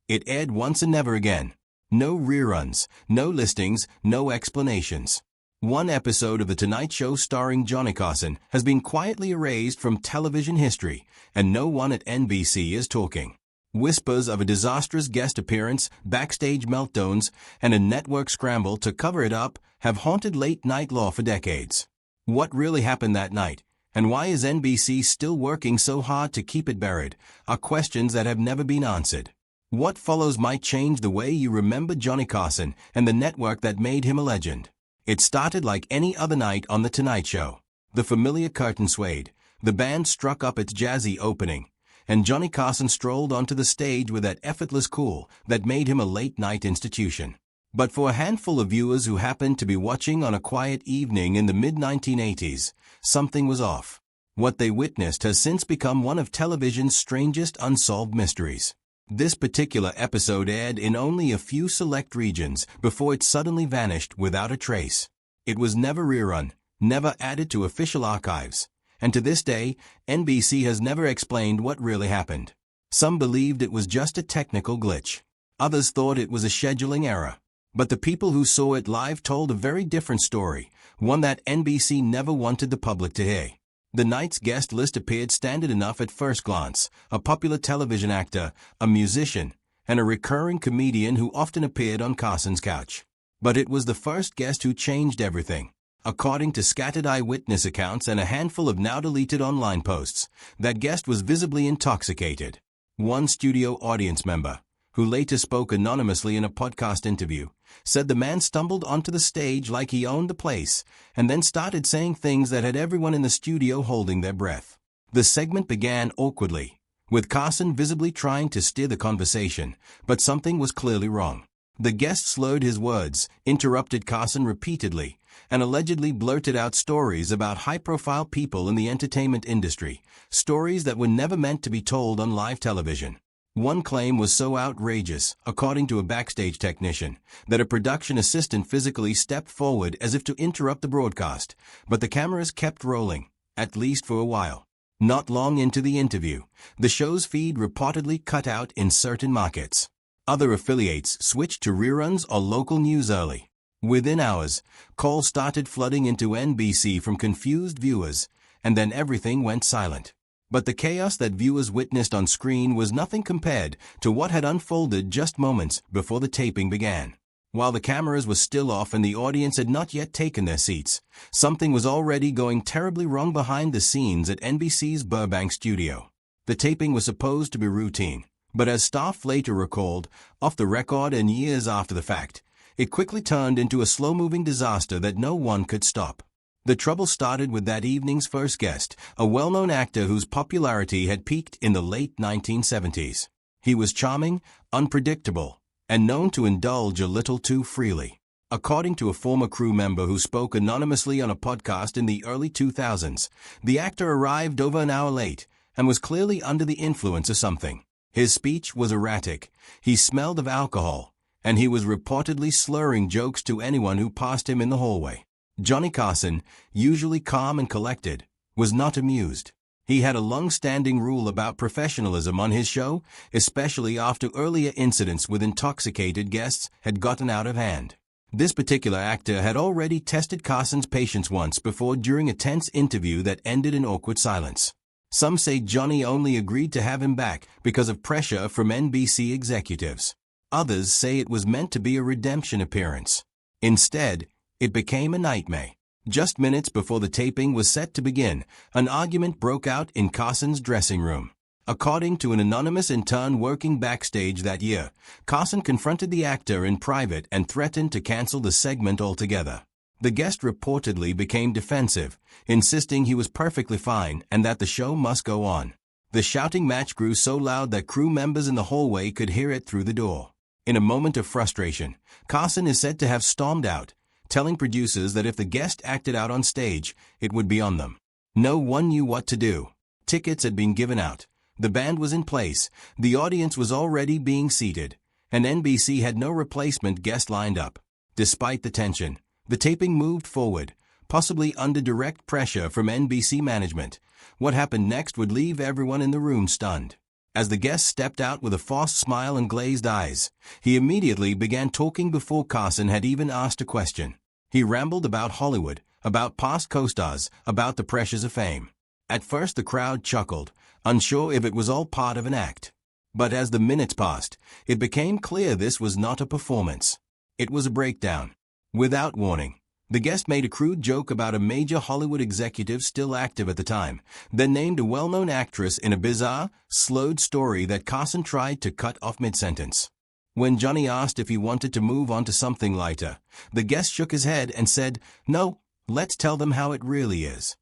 It aired once and never again. No reruns, no listings, no explanations. One episode of The Tonight Show starring Johnny Carson has been quietly erased from television history, and no one at NBC is talking. Whispers of a disastrous guest appearance, backstage meltdowns, and a network scramble to cover it up have haunted late-night law for decades. What really happened that night, and why is NBC still working so hard to keep it buried, are questions that have never been answered. What follows might change the way you remember Johnny Carson and the network that made him a legend. It started like any other night on The Tonight Show. The familiar curtain swayed, the band struck up its jazzy opening, and Johnny Carson strolled onto the stage with that effortless cool that made him a late-night institution. But for a handful of viewers who happened to be watching on a quiet evening in the mid-1980s, something was off. What they witnessed has since become one of television's strangest unsolved mysteries. This particular episode aired in only a few select regions before it suddenly vanished without a trace. It was never rerun, never added to official archives, and to this day, NBC has never explained what really happened. Some believed it was just a technical glitch. Others thought it was a scheduling error. But the people who saw it live told a very different story, one that NBC never wanted the public to hear. The night's guest list appeared standard enough at first glance: a popular television actor, a musician, and a recurring comedian who often appeared on Carson's couch. But it was the first guest who changed everything. According to scattered eyewitness accounts and a handful of now-deleted online posts, that guest was visibly intoxicated. One studio audience member, who later spoke anonymously in a podcast interview, said the man stumbled onto the stage like he owned the place, and then started saying things that had everyone in the studio holding their breath. The segment began awkwardly, with Carson visibly trying to steer the conversation, but something was clearly wrong. The guest slurred his words, interrupted Carson repeatedly, and allegedly blurted out stories about high-profile people in the entertainment industry, stories that were never meant to be told on live television. One claim was so outrageous, according to a backstage technician, that a production assistant physically stepped forward as if to interrupt the broadcast, but the cameras kept rolling, at least for a while. Not long into the interview, the show's feed reportedly cut out in certain markets. Other affiliates switched to reruns or local news early. Within hours, calls started flooding into NBC from confused viewers, and then everything went silent. But the chaos that viewers witnessed on screen was nothing compared to what had unfolded just moments before the taping began. While the cameras were still off and the audience had not yet taken their seats, something was already going terribly wrong behind the scenes at NBC's Burbank studio. The taping was supposed to be routine, but as staff later recalled, off the record and years after the fact, it quickly turned into a slow-moving disaster that no one could stop. The trouble started with that evening's first guest, a well-known actor whose popularity had peaked in the late 1970s. He was charming, unpredictable, and known to indulge a little too freely. According to a former crew member who spoke anonymously on a podcast in the early 2000s, the actor arrived over an hour late and was clearly under the influence of something. His speech was erratic, he smelled of alcohol, and he was reportedly slurring jokes to anyone who passed him in the hallway. Johnny Carson, usually calm and collected, was not amused. He had a long-standing rule about professionalism on his show, especially after earlier incidents with intoxicated guests had gotten out of hand. This particular actor had already tested Carson's patience once before during a tense interview that ended in awkward silence. Some say Johnny only agreed to have him back because of pressure from NBC executives. Others say it was meant to be a redemption appearance. Instead, it became a nightmare. Just minutes before the taping was set to begin, an argument broke out in Carson's dressing room. According to an anonymous intern working backstage that year, Carson confronted the actor in private and threatened to cancel the segment altogether. The guest reportedly became defensive, insisting he was perfectly fine and that the show must go on. The shouting match grew so loud that crew members in the hallway could hear it through the door. In a moment of frustration, Carson is said to have stormed out, telling producers that if the guest acted out on stage, it would be on them. No one knew what to do. Tickets had been given out, the band was in place, the audience was already being seated, and NBC had no replacement guest lined up. Despite the tension, the taping moved forward, possibly under direct pressure from NBC management. What happened next would leave everyone in the room stunned. As the guest stepped out with a forced smile and glazed eyes, he immediately began talking before Carson had even asked a question. He rambled about Hollywood, about past co-stars, about the pressures of fame. At first the crowd chuckled, unsure if it was all part of an act. But as the minutes passed, it became clear this was not a performance. It was a breakdown. Without warning, the guest made a crude joke about a major Hollywood executive still active at the time, then named a well-known actress in a bizarre, slowed story that Carson tried to cut off mid-sentence. When Johnny asked if he wanted to move on to something lighter, the guest shook his head and said, "No, let's tell them how it really is."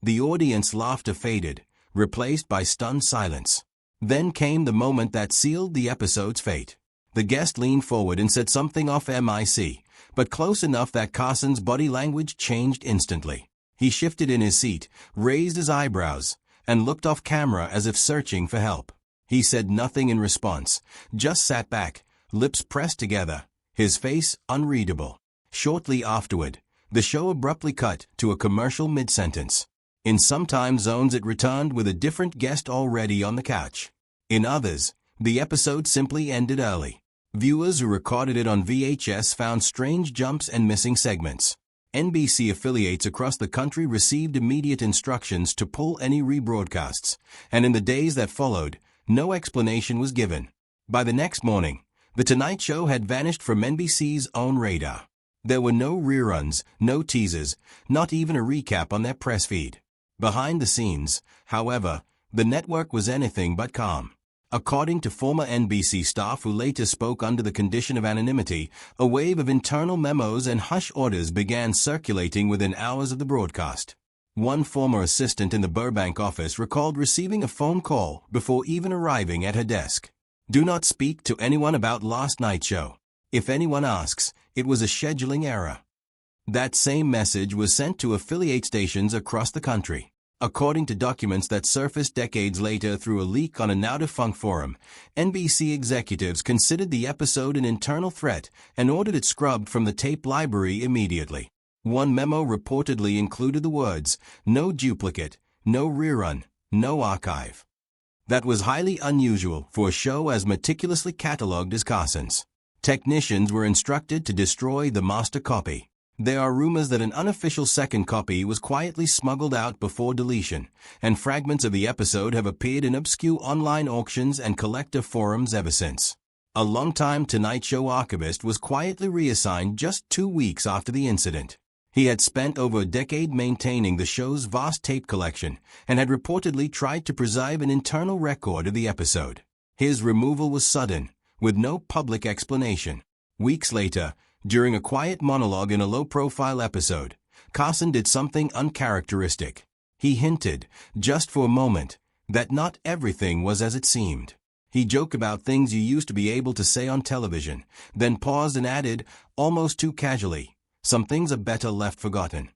The audience laughter faded, replaced by stunned silence. Then came the moment that sealed the episode's fate. The guest leaned forward and said something off mic, but close enough that Carson's body language changed instantly. He shifted in his seat, raised his eyebrows, and looked off camera as if searching for help. He said nothing in response, just sat back, lips pressed together, his face unreadable. Shortly afterward, the show abruptly cut to a commercial mid-sentence. In some time zones it returned with a different guest already on the couch. In others, the episode simply ended early. Viewers who recorded it on VHS found strange jumps and missing segments. NBC affiliates across the country received immediate instructions to pull any rebroadcasts, and in the days that followed, no explanation was given. By the next morning, The Tonight Show had vanished from NBC's own radar. There were no reruns, no teasers, not even a recap on their press feed. Behind the scenes, however, the network was anything but calm. According to former NBC staff who later spoke under the condition of anonymity, a wave of internal memos and hush orders began circulating within hours of the broadcast. One former assistant in the Burbank office recalled receiving a phone call before even arriving at her desk. "Do not speak to anyone about last night's show. If anyone asks, it was a scheduling error." That same message was sent to affiliate stations across the country. According to documents that surfaced decades later through a leak on a now-defunct forum, NBC executives considered the episode an internal threat and ordered it scrubbed from the tape library immediately. One memo reportedly included the words, "No duplicate, no rerun, no archive." That was highly unusual for a show as meticulously catalogued as Carson's. Technicians were instructed to destroy the master copy. There are rumors that an unofficial second copy was quietly smuggled out before deletion, and fragments of the episode have appeared in obscure online auctions and collector forums ever since. A longtime Tonight Show archivist was quietly reassigned just 2 weeks after the incident. He had spent over a decade maintaining the show's vast tape collection and had reportedly tried to preserve an internal record of the episode. His removal was sudden, with no public explanation. Weeks later, during a quiet monologue in a low-profile episode, Carson did something uncharacteristic. He hinted, just for a moment, that not everything was as it seemed. He joked about things you used to be able to say on television, then paused and added, almost too casually, "Some things are better left forgotten."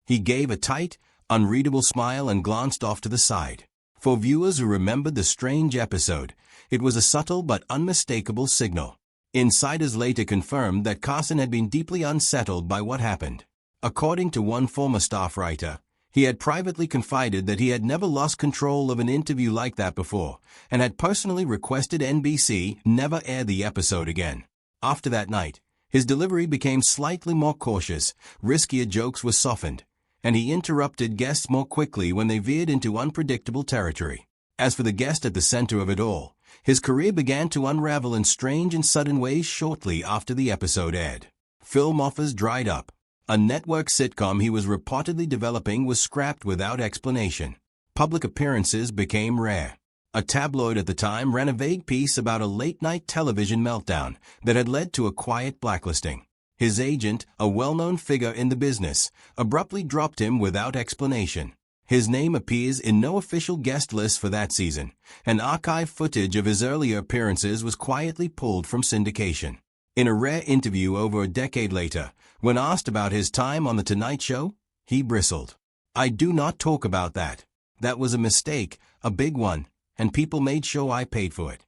He gave a tight, unreadable smile and glanced off to the side. For viewers who remembered the strange episode, it was a subtle but unmistakable signal. Insiders later confirmed that Carson had been deeply unsettled by what happened. According to one former staff writer, he had privately confided that he had never lost control of an interview like that before and had personally requested NBC never air the episode again. After that night, his delivery became slightly more cautious, riskier jokes were softened, and he interrupted guests more quickly when they veered into unpredictable territory. As for the guest at the center of it all, his career began to unravel in strange and sudden ways shortly after the episode aired. Film offers dried up. A network sitcom he was reportedly developing was scrapped without explanation. Public appearances became rare. A tabloid at the time ran a vague piece about a late-night television meltdown that had led to a quiet blacklisting. His agent, a well-known figure in the business, abruptly dropped him without explanation. His name appears in no official guest list for that season, and archive footage of his earlier appearances was quietly pulled from syndication. In a rare interview over a decade later, when asked about his time on The Tonight Show, he bristled. "I do not talk about that. That was a mistake, a big one, and people made sure I paid for it."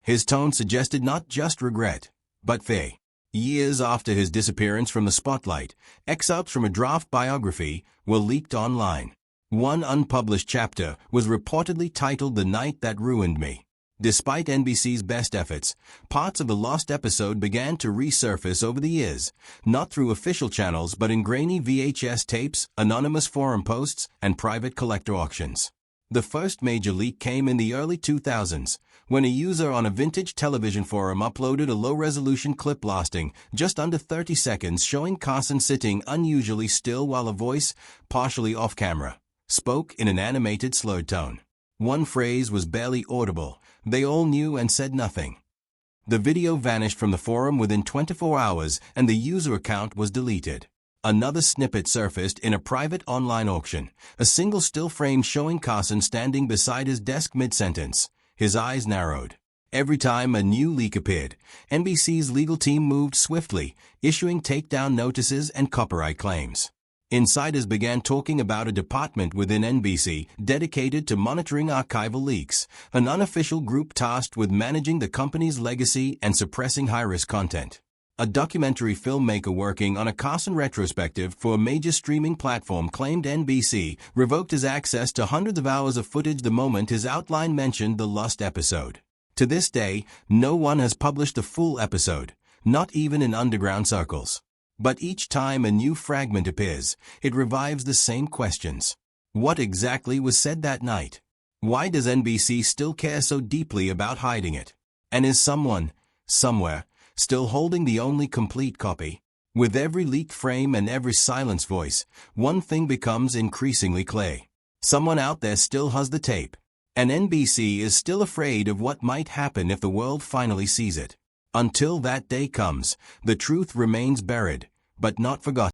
His tone suggested not just regret, but fear. Years after his disappearance from the spotlight, excerpts from a draft biography were leaked online. One unpublished chapter was reportedly titled "The Night That Ruined Me." Despite NBC's best efforts, parts of the lost episode began to resurface over the years, not through official channels but in grainy VHS tapes, anonymous forum posts, and private collector auctions. The first major leak came in the early 2000s, when a user on a vintage television forum uploaded a low-resolution clip lasting just under 30 seconds showing Carson sitting unusually still while a voice, partially off-camera, spoke in an animated slurred tone. One phrase was barely audible. They all knew and said nothing. The video vanished from the forum within 24 hours and the user account was deleted. Another snippet surfaced in a private online auction, a single still frame showing Carson standing beside his desk mid-sentence, his eyes narrowed. Every time a new leak appeared, NBC's legal team moved swiftly, issuing takedown notices and copyright claims. Insiders began talking about a department within NBC dedicated to monitoring archival leaks, an unofficial group tasked with managing the company's legacy and suppressing high-risk content. A documentary filmmaker working on a Carson retrospective for a major streaming platform claimed NBC revoked his access to hundreds of hours of footage the moment his outline mentioned the lost episode. To this day, no one has published the full episode, not even in underground circles. But each time a new fragment appears, it revives the same questions. What exactly was said that night? Why does NBC still care so deeply about hiding it? And is someone, somewhere, still holding the only complete copy? With every leaked frame and every silenced voice, one thing becomes increasingly clear. Someone out there still has the tape. And NBC is still afraid of what might happen if the world finally sees it. Until that day comes, the truth remains buried, but not forgotten.